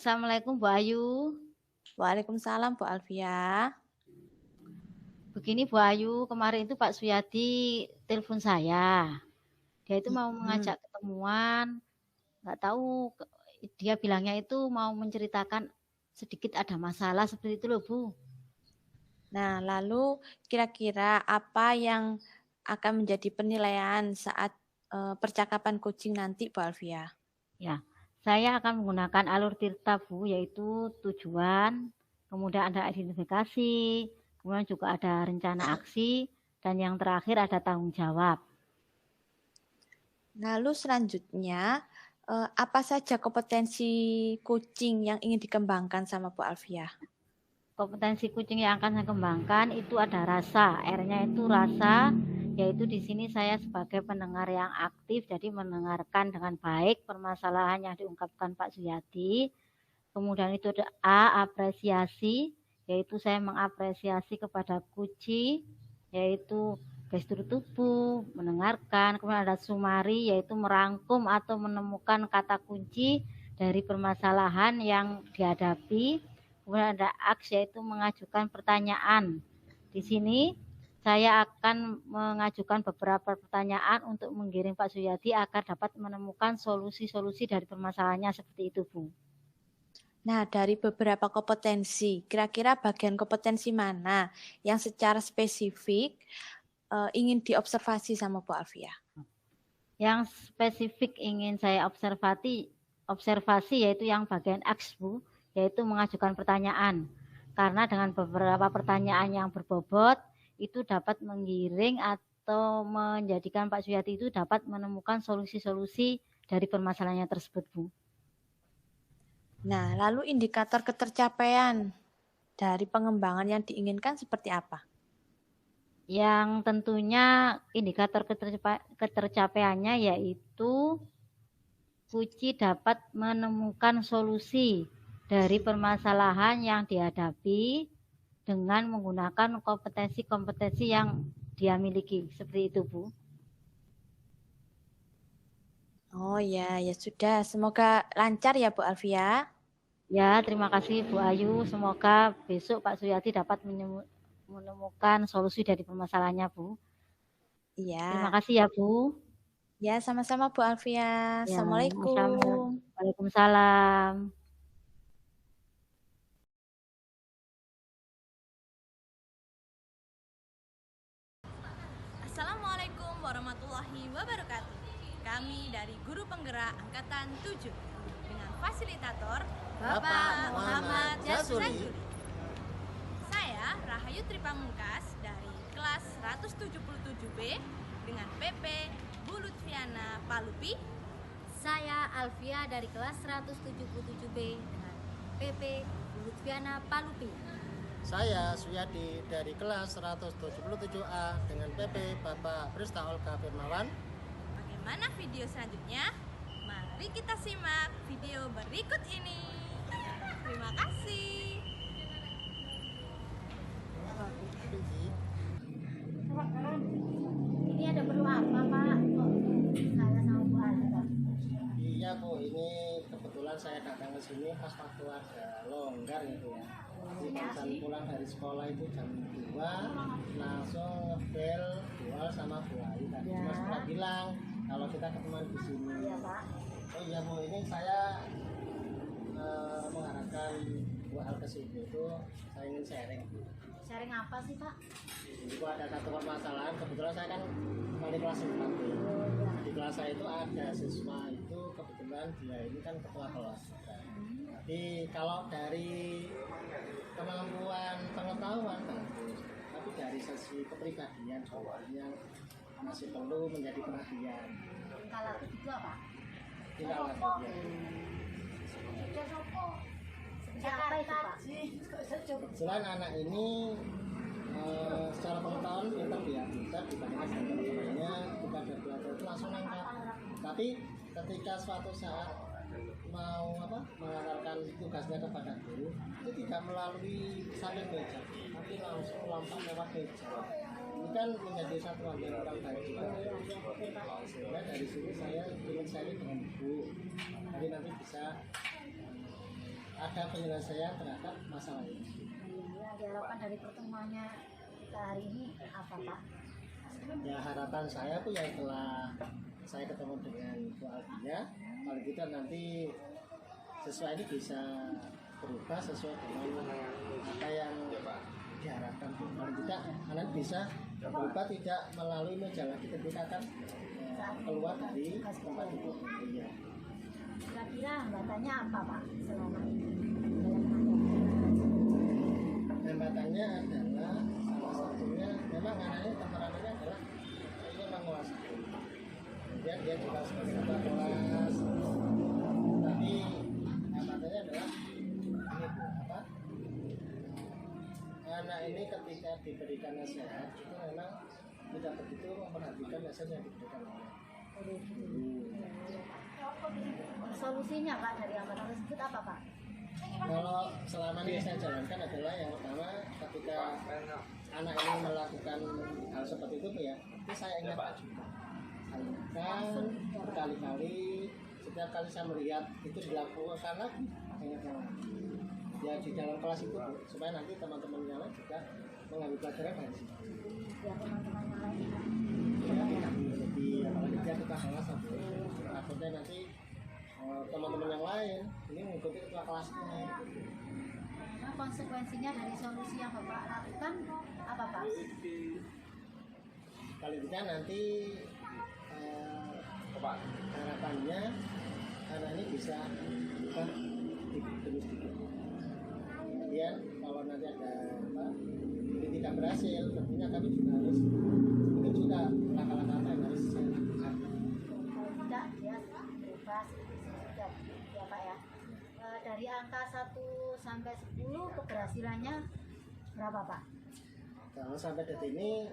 Assalamualaikum Bu Ayu. Waalaikumsalam Bu Alfia. Begini Bu Ayu, kemarin itu Pak Suyadi telepon saya. Dia itu mau Hmm. mengajak ketemuan, nggak tahu dia bilangnya itu mau menceritakan sedikit ada masalah seperti itu loh Bu. Nah, lalu kira-kira apa yang akan menjadi penilaian saat percakapan coaching nanti Bu Alfia? Ya, saya akan menggunakan alur tirta Bu, yaitu tujuan, kemudian ada identifikasi, kemudian juga ada rencana aksi, dan yang terakhir ada tanggung jawab. Lalu selanjutnya, apa saja kompetensi coaching yang ingin dikembangkan sama Bu Alfia? Kompetensi kucing yang akan saya kembangkan itu ada rasa, R-nya itu rasa, yaitu di sini saya sebagai pendengar yang aktif, jadi mendengarkan dengan baik permasalahan yang diungkapkan Pak Suyadi. Kemudian itu ada A, apresiasi, yaitu saya mengapresiasi kepada kucing, yaitu gestur tubuh, mendengarkan. Kemudian ada sumari, yaitu merangkum atau menemukan kata kunci dari permasalahan yang dihadapi. Kemudian ada aks, yaitu mengajukan pertanyaan. Di sini saya akan mengajukan beberapa pertanyaan untuk menggiring Pak Suyadi agar dapat menemukan solusi-solusi dari permasalahannya seperti itu, Bu. Nah, dari beberapa kompetensi, kira-kira bagian kompetensi mana yang secara spesifik ingin diobservasi sama Bu Alfia? Yang spesifik ingin saya observasi yaitu yang bagian X, Bu, yaitu mengajukan pertanyaan. Karena dengan beberapa pertanyaan yang berbobot itu dapat menggiring atau menjadikan Pak Suyati itu dapat menemukan solusi-solusi dari permasalahannya tersebut, Bu. Nah, lalu indikator ketercapaian dari pengembangan yang diinginkan seperti apa? Yang tentunya indikator ketercapaiannya yaitu Kuci dapat menemukan solusi dari permasalahan yang dihadapi dengan menggunakan kompetensi-kompetensi yang dia miliki. Seperti itu, Bu. Oh ya, ya sudah. Semoga lancar ya Bu Alfia. Ya, terima kasih Bu Ayu. Semoga besok Pak Suyati dapat menemukan solusi dari permasalahannya, Bu. Terima Iya. kasih ya, Bu. Ya, sama-sama Bu Alfia. Ya, Assalamualaikum. Waalaikumsalam. Assalamualaikum warahmatullahi wabarakatuh. Kami dari Guru Penggerak Angkatan 7 dengan fasilitator Bapak Muhammad Jasuri. Saya Rahayu Tripamungkas dari kelas 177B dengan PP Bu Lutfiana Palupi. Saya Alfia dari kelas 177B dengan PP Bu Lutfiana Palupi. Saya Suyadi dari kelas 177A dengan PP Bapak Prista Olga Firmawan. Bagaimana video selanjutnya? Mari kita simak video berikut ini. Terima kasih. Ini ada perlu apa Pak? Saya sama Bu Alfia. Iya Bu, ini kebetulan saya datang ke sini pas waktu ada longgar gitu ya. Barusan pulang dari sekolah itu jam 2, langsung bel dual sama Bu Ayu tadi cuma sudah bilang kalau kita ketemuan di sini. Iya Pak. Oh iya Bu, ini saya mengharapkan dua hal ke sini itu saya ingin sharing. Sharing apa sih Pak? Itu ada satu permasalahan, kebetulan saya kan wali kelas 4 ya. Di kelas saya itu ada siswa itu kebetulan dia ini kan ketua kelas. Jadi kalau dari kemampuan pengetahuan bagus, tapi dari sisi kepribadian yang masih perlu menjadi perhatian. Tingkah laku juga Pak. Tidak laku ya. Siapa itu Pak? Kebetulan anak ini secara pengetahuan pintar dia pintar dibandingkan dengan teman-temannya, kita belajar itu langsung nangkap. Tapi ketika suatu saat mau mengantarkan tugasnya kepada guru, itu tidak melalui samping meja, tapi langsung lompat lewat meja. Ini kan menjadi satu hal yang kurang baik juga. Sehingga dari sini saya ingin sharing dengan ibu, jadi nanti bisa ada penyelesaian terhadap masalah ini. Yang diharapkan dari pertemuannya kita hari ini apa Pak? Ya harapan saya tuh ya setelah saya ketemu dengan Bu Alvia, kalau kita nanti sesuai ini bisa berubah sesuai dengan apa yang diharapkan. Kalau kita anak bisa berubah tidak melalui meja lagi ketika akan keluar dari tempat itu. Iya. Kira-kira hambatannya apa Pak selama ini? Hambatannya adalah salah satunya memang anaknya temperamennya adalah ingin menguasai. Kemudian dia juga sebagai ketua kelas, tapi hambatannya adalah ini Bu, apa? Anak ini ketika diberikan nasihat itu memang tidak begitu memperhatikan nasihat yang diberikan oleh guru. Solusinya Pak dari hambatan tersebut apa Pak? Kalau selama ini saya jalankan adalah yang pertama ketika anak ini melakukan hal seperti itu ya, itu saya ingatkan juga. Saya ingatkan berkali-kali, setiap kali saya melihat itu dilakukan lagi, saya ingatkan lagi. Ya di dalam kelas itu Bu, supaya nanti teman-teman yang lain juga mengambil pelajaran dari situ. Ya teman-teman yang lain Pak. Ya tidak menjadi apalagi dia kita kelas Bu. Takutnya nanti teman-teman yang lain ini mengikuti ketua kelasnya. Nah, konsekuensinya dari solusi yang Bapak lakukan apa Pak? Kalau kita nanti harapannya anak ini bisa bukan sedikit. Kemudian kalau nanti ada apa ini tidak berhasil, tentunya kami juga harus mungkin juga langkah-langkah apa yang harus saya lakukan. Kalau tidak dia berubah sudah ya Pak ya. Dari angka 1 sampai 10 keberhasilannya berapa Pak? Kalau sampai detik ini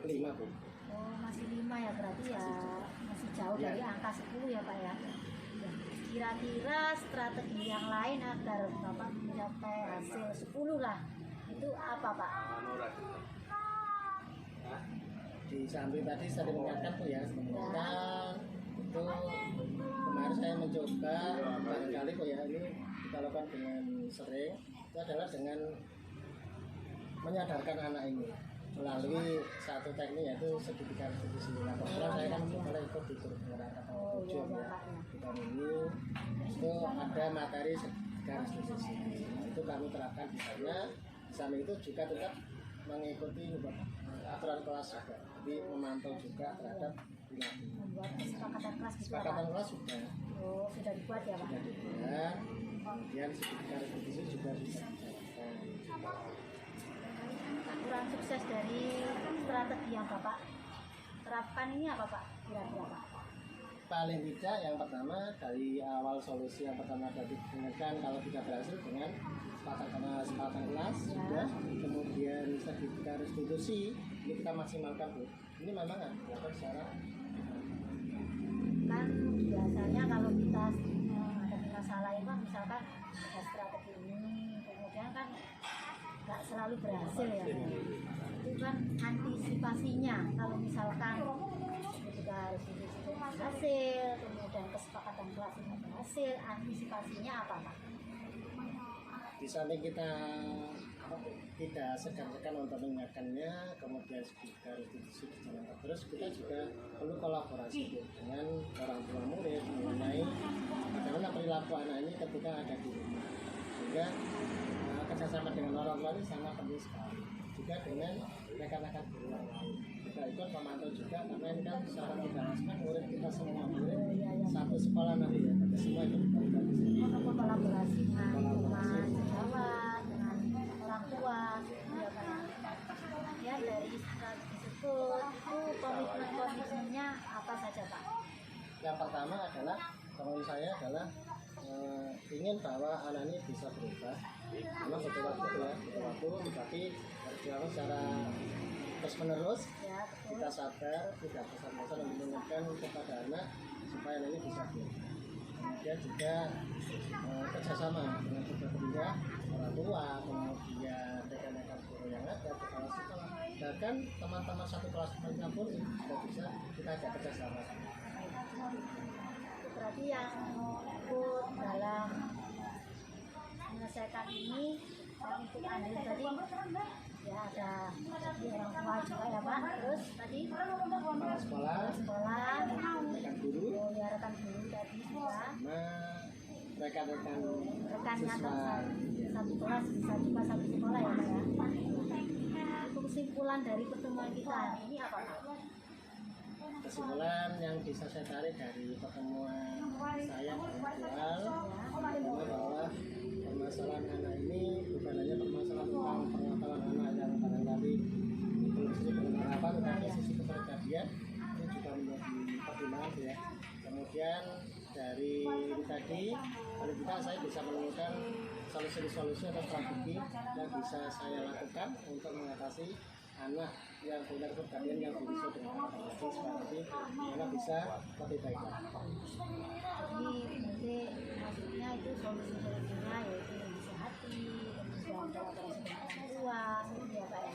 5 Bu. Oh masih 5 ya, berarti ya masih jauh dari angka 10 ya Pak ya. Ya, kira-kira strategi yang lain agar Bapak mencapai hasil 10 lah itu apa Pak? Di samping tadi saya mengingatkan tuh ya, mengingatkan itu kemarin saya mencoba barangkali kok ya ini kita lakukan dengan sering, itu adalah dengan menyadarkan anak ini melalui satu teknik yaitu segitiga restitusi. Nah, kebetulan saya kan mulai ikut di grup penggerak tujuh ya di tahun ini itu ada materi segitiga restitusi. Itu kami terapkan di sana. Di samping itu juga tetap mengikuti aturan kelas juga, jadi memantau juga terhadap perilaku. Membuat kesepakatan kelas gitu ya, Kesepakatan Pak? kelas sudah Sudah dibuat ya Pak? dibuat, kemudian segitiga restitusi juga sudah dijalankan. Aturan sukses dari strategi yang Bapak terapkan ini apa Pak? Kira-kira Pak? Paling tidak yang pertama dari awal solusi yang pertama tadi dengarkan kalau tidak berhasil dengan sepatang kelas sudah, kemudian sertifikat restitusi ini kita maksimalkan Bu. Ini memang dilakukan secara Kan biasanya kalau kita ada masalah itu misalkan ada strategi ini kemudian kan nggak selalu berhasil ya Pak. Itu kan antisipasinya kalau misalkan ketika restitusi itu berhasil kemudian kesepakatan kelas itu berhasil, antisipasinya apa Pak? di samping kita tidak segan-segan untuk mengingatkannya, kemudian juga restitusi dijalankan terus, kita juga perlu kolaborasi dengan orang tua murid mengenai bagaimana perilaku anak ini ketika ada di rumah, sehingga kerjasama dengan orang tua ini sangat penting sekali, juga dengan rekan-rekan guru yang lain kita ikut memantau juga, karena ini kan secara tidak langsung murid kita semua murid satu sekolah nanti ya, kita semua ikut terlibat di sini. Kolaborasi dengan rumah sejawat, dengan orang tua, ya Pak. Ya dari strategi tersebut itu komitmen-komitmennya apa saja Pak? Yang pertama adalah kalau saya adalah ingin bahwa anak ini bisa berubah. Memang butuh waktu ya, butuh waktu, tapi harus dilakukan secara terus menerus. Ya, Kita sabar, tidak bosan-bosan untuk mengingatkan kepada anak supaya anak ini bisa berubah. Kemudian juga kerjasama dengan kedua orang tua, kemudian rekan-rekan guru yang ada, kepala sekolah, bahkan teman-teman satu kelas lainnya pun juga bisa kita ajak kerjasama. itu berarti yang ikut dalam strategi tersebut itu adalah teman-teman yang ada di sekolah, kemudian rekan-rekan guru yang ada, kepala sekolah, bahkan teman-teman satu kelas lainnya pun juga bisa kita ajak kerjasama. Itu berarti yang ikut dalam strategi tersebut adalah teman-teman yang ada di sekolah, kemudian rekan-rekan guru yang ada, kepala sekolah, bahkan teman-teman satu kelas lainnya pun juga bisa kita ajak kerjasama. Itu berarti yang ikut dalam menyelesaikan ini saya ikut andil tadi ya ada jadi orang tua juga ya Pak, terus tadi kepala sekolah, sekolah, rekan guru, ya rekan guru tadi juga sama rekan-rekan rekannya siswa. satu kelas bisa juga satu sekolah ya Pak ya. Untuk kesimpulan dari pertemuan kita hari ini apa Pak? Kesimpulan yang bisa saya tarik dari pertemuan saya virtual pertama bahwa permasalahan anak ini bukan hanya permasalahan tentang pengetahuan anak yang barangkali belum sisi penerapan tetapi sisi kepribadian itu juga menjadi pertimbangan ya. Kemudian dari ini tadi paling tidak saya bisa menemukan solusi-solusi atau strategi yang bisa saya lakukan untuk mengatasi anak yang punya kepribadian yang berisiko dengan ADHD seperti anak bisa lebih baik lagi. Jadi nanti maksudnya itu solusi-solusinya yaitu disehati, kemudian kolaborasi dengan orang tua, gitu ya Pak ya.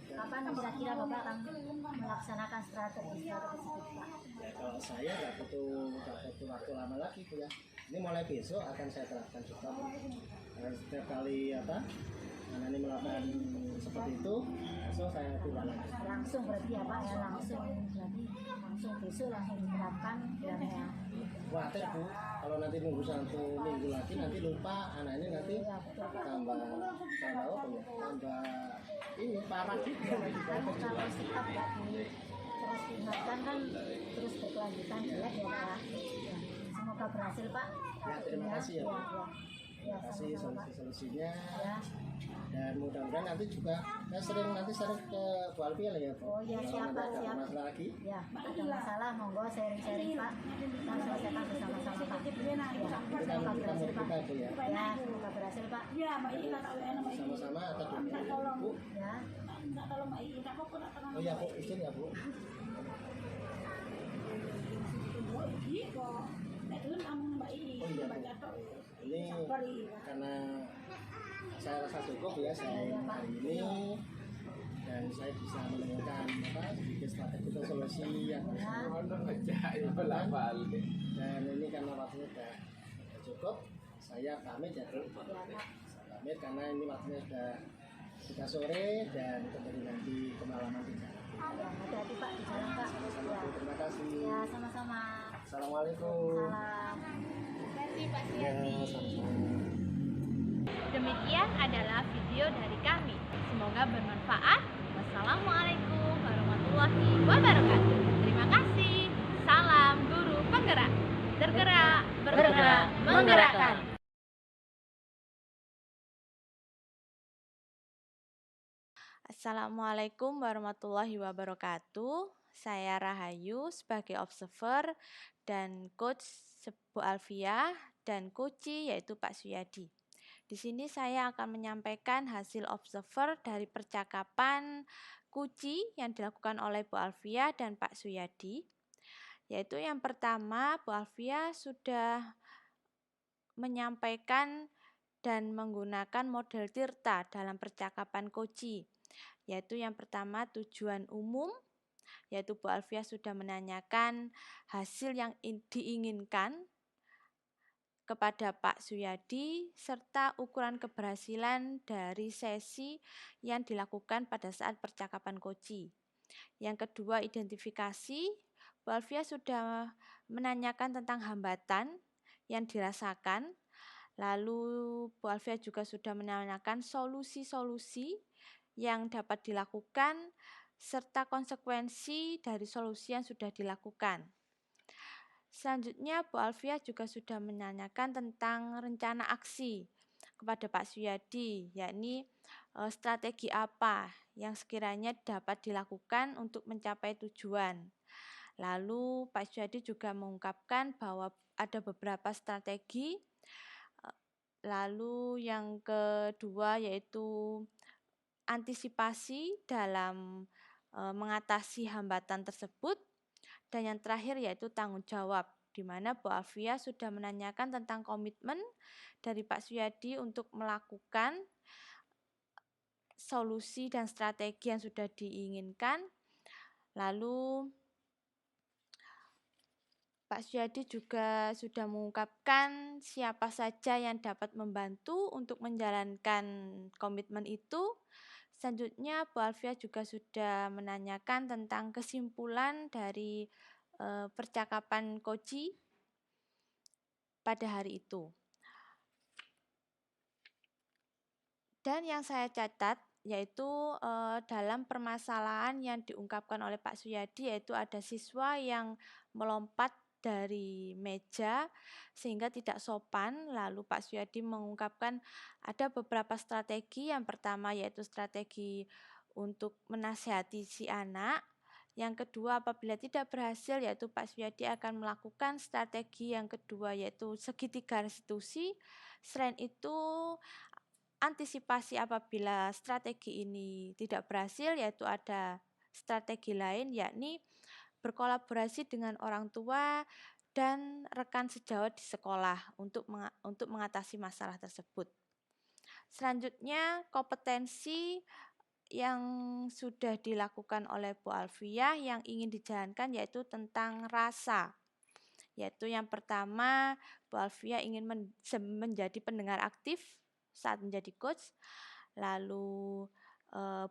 Kapan kira-kira Bapak akan melaksanakan strategi tersebut Pak? Ya, kalau saya nggak butuh waktu lama lagi Bu ya. Ini mulai besok akan saya terapkan juga Bu. Setiap kali anak ini melakukan seperti itu, besok saya tidak lagi. Langsung berarti ya Pak ya, langsung besok langsung diterapkan biar ya. Khawatir Bu, kalau nanti nunggu 1 minggu lagi nanti lupa anak ini nanti tambah ini parah juga. Kan kalau sikap nggak terus diingatkan kan terus berkelanjutan jelek ya Pak ya. Semoga berhasil Pak. Ya, terima kasih ya. Ya, Terima kasih sama-sama Pak. solusi-solusinya. Ya. Dan mudah-mudahan nanti juga saya sering ke Bu Alfia lah ya Bu. Oh ya, siap Pak, Kalau siap. ada masalah lagi. Ya, ada masalah monggo sharing-sharing Pak. Kita selesaikan bersama-sama Pak. Ya, semoga berhasil Pak. Kita Bu ya. Ya, semoga berhasil Pak. Sama-sama atau Bu. Ya. Oh ya Bu, izin ya Bu. Oh iya Bu. Ini karena saya rasa cukup ya saya hari ini dan saya bisa menemukan sedikit strategi atau solusi yang dan ini karena waktunya sudah cukup saya pamit ya Bu. Saya pamit karena ini waktunya sudah sore dan kembali nanti kemalaman di jalan. Ya, hati-hati Pak di jalan Pak. Sama-sama Bu, terima kasih. Ya, sama-sama. Assalamualaikum. Salam. Ya, sama-sama. Demikian adalah video dari kami. Semoga bermanfaat. Wassalamualaikum warahmatullahi wabarakatuh. Terima kasih. Salam guru penggerak. Tergerak, bergerak, menggerakkan. Assalamualaikum warahmatullahi wabarakatuh. Saya Rahayu sebagai observer dan coach Bu Alfia dan coach yaitu Pak Suyadi. Di sini saya akan menyampaikan hasil observer dari percakapan Kuci yang dilakukan oleh Bu Alfia dan Pak Suyadi. Yaitu yang pertama, Bu Alfia sudah menyampaikan dan menggunakan model Tirta dalam percakapan Kuci. Yaitu yang pertama tujuan umum, yaitu Bu Alfia sudah menanyakan hasil yang diinginkan kepada Pak Suyadi serta ukuran keberhasilan dari sesi yang dilakukan pada saat percakapan Koci. Yang kedua, identifikasi. Bu Alfia sudah menanyakan tentang hambatan yang dirasakan. Lalu Bu Alfia juga sudah menanyakan solusi-solusi yang dapat dilakukan serta konsekuensi dari solusi yang sudah dilakukan. Selanjutnya, Bu Alfia juga sudah menanyakan tentang rencana aksi kepada Pak Suyadi, yakni strategi apa yang sekiranya dapat dilakukan untuk mencapai tujuan. Lalu Pak Suyadi juga mengungkapkan bahwa ada beberapa strategi. Lalu yang kedua yaitu antisipasi dalam mengatasi hambatan tersebut. Dan yang terakhir yaitu tanggung jawab, di mana Bu Alfia sudah menanyakan tentang komitmen dari Pak Suyadi untuk melakukan solusi dan strategi yang sudah diinginkan. Lalu Pak Suyadi juga sudah mengungkapkan siapa saja yang dapat membantu untuk menjalankan komitmen itu. Selanjutnya, Bu Alfia juga sudah menanyakan tentang kesimpulan dari percakapan Koji pada hari itu. Dan yang saya catat yaitu dalam permasalahan yang diungkapkan oleh Pak Suyadi, yaitu ada siswa yang melompat dari meja sehingga tidak sopan. Lalu Pak Suyadi mengungkapkan ada beberapa strategi. Yang pertama yaitu strategi untuk menasihati si anak. Yang kedua, apabila tidak berhasil, yaitu Pak Suyadi akan melakukan strategi yang kedua, yaitu segitiga restitusi. Selain itu, antisipasi apabila strategi ini tidak berhasil, yaitu ada strategi lain, yakni berkolaborasi dengan orang tua dan rekan sejawat di sekolah untuk mengatasi masalah tersebut. Selanjutnya, kompetensi yang sudah dilakukan oleh Bu Alfia yang ingin dijalankan yaitu tentang rasa. Yaitu yang pertama, Bu Alfia ingin menjadi pendengar aktif saat menjadi coach. Lalu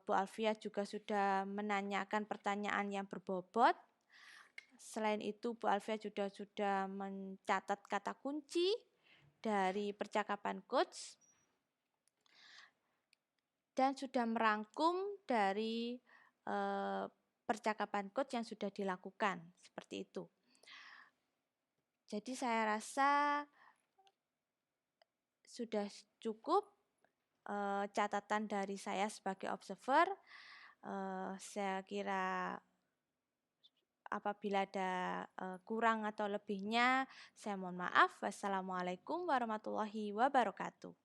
Bu Alfia juga sudah menanyakan pertanyaan yang berbobot. Selain itu, Bu Alfia juga sudah mencatat kata kunci dari percakapan coach dan sudah merangkum dari percakapan coach yang sudah dilakukan, seperti itu. Jadi saya rasa sudah cukup catatan dari saya sebagai observer. Saya kira apabila ada kurang atau lebihnya, saya mohon maaf. Wassalamualaikum warahmatullahi wabarakatuh.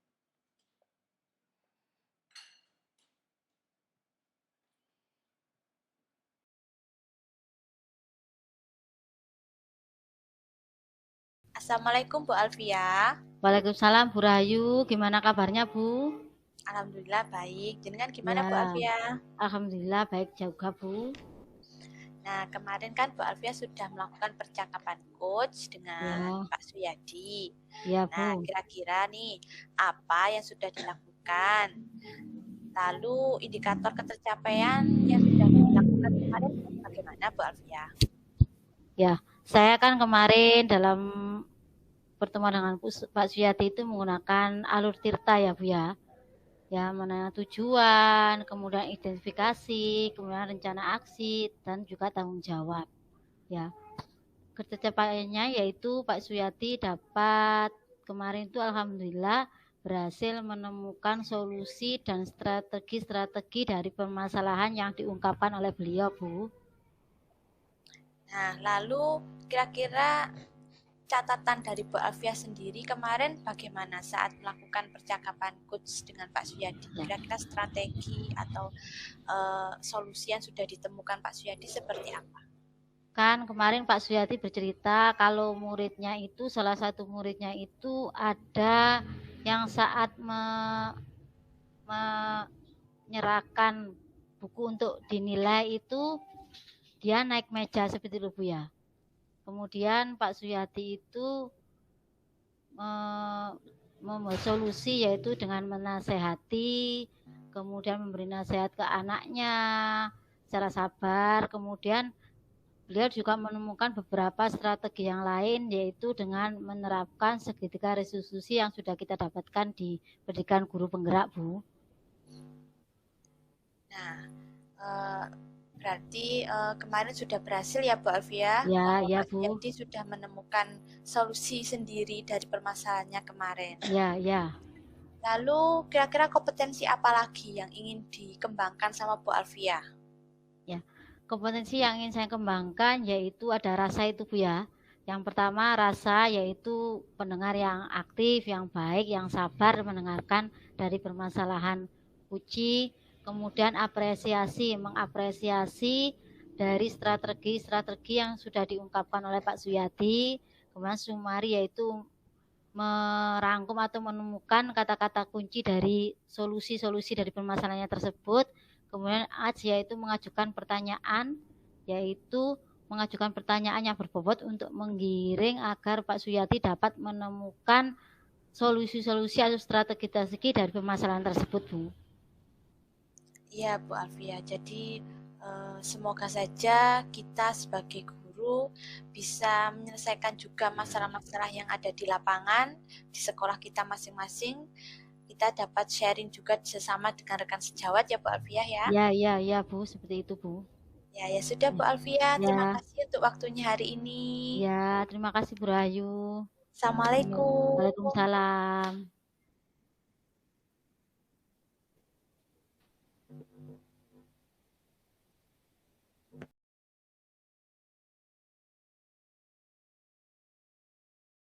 Assalamualaikum Bu Alfia. Waalaikumsalam Bu Rahayu, gimana kabarnya Bu? Alhamdulillah baik. Jenengan gimana Ya, Bu Alfia? Alhamdulillah baik juga Bu. Nah, kemarin kan Bu Alfia sudah melakukan percakapan coach dengan Pak Suyadi. Ya Nah, Bu. kira-kira nih apa yang sudah dilakukan? Lalu indikator ketercapaian yang sudah dilakukan kemarin bagaimana Bu Alfia? Ya, saya kan kemarin dalam pertemuan dengan Pak Suyadi itu menggunakan alur tirta ya Bu ya. Ya, mana tujuan, kemudian identifikasi, kemudian rencana aksi, dan juga tanggung jawab. Ya, ketercapaiannya yaitu Pak Suyadi dapat kemarin itu alhamdulillah berhasil menemukan solusi dan strategi-strategi dari permasalahan yang diungkapkan oleh beliau, Bu. Nah, lalu kira-kira catatan dari Bu Alfia sendiri kemarin bagaimana saat melakukan percakapan coach dengan Pak Suyadi? Kira-kira strategi atau solusi yang sudah ditemukan Pak Suyadi seperti apa? Kan kemarin Pak Suyadi bercerita kalau muridnya itu, salah satu muridnya itu ada yang saat menyerahkan buku untuk dinilai itu dia naik meja seperti itu Bu ya. Kemudian Pak Suyadi itu membuat solusi yaitu dengan menasehati, kemudian memberi nasihat ke anaknya secara sabar. Kemudian beliau juga menemukan beberapa strategi yang lain yaitu dengan menerapkan segitiga restitusi yang sudah kita dapatkan di pendidikan guru penggerak Bu. Nah, berarti kemarin sudah berhasil ya Bu Alfia? Ya Bu. Jadi sudah menemukan solusi sendiri dari permasalahannya kemarin. Ya. Lalu kira-kira kompetensi apa lagi yang ingin dikembangkan sama Bu Alfia? Ya, kompetensi yang ingin saya kembangkan yaitu ada rasa itu Bu ya. Yang pertama rasa yaitu pendengar yang aktif, yang baik, yang sabar mendengarkan dari permasalahan Uci. Kemudian mengapresiasi dari strategi-strategi yang sudah diungkapkan oleh Pak Suyadi. Kemudian sumari yaitu merangkum atau menemukan kata-kata kunci dari solusi-solusi dari permasalahannya tersebut. Kemudian yaitu mengajukan pertanyaan, yaitu mengajukan pertanyaan yang berbobot untuk menggiring agar Pak Suyati dapat menemukan solusi-solusi atau strategi-strategi dari permasalahan tersebut, Bu. Iya, Bu Alfia. Jadi semoga saja kita sebagai guru bisa menyelesaikan juga masalah-masalah yang ada di lapangan, di sekolah kita masing-masing. Kita dapat sharing juga sesama dengan rekan sejawat ya Bu Alfia ya. Ya, Bu, seperti itu, Bu. Ya sudah Bu Alfia. Terima Ya, kasih untuk waktunya hari ini. ya, terima kasih Bu Rahayu. Assalamualaikum. Waalaikumsalam.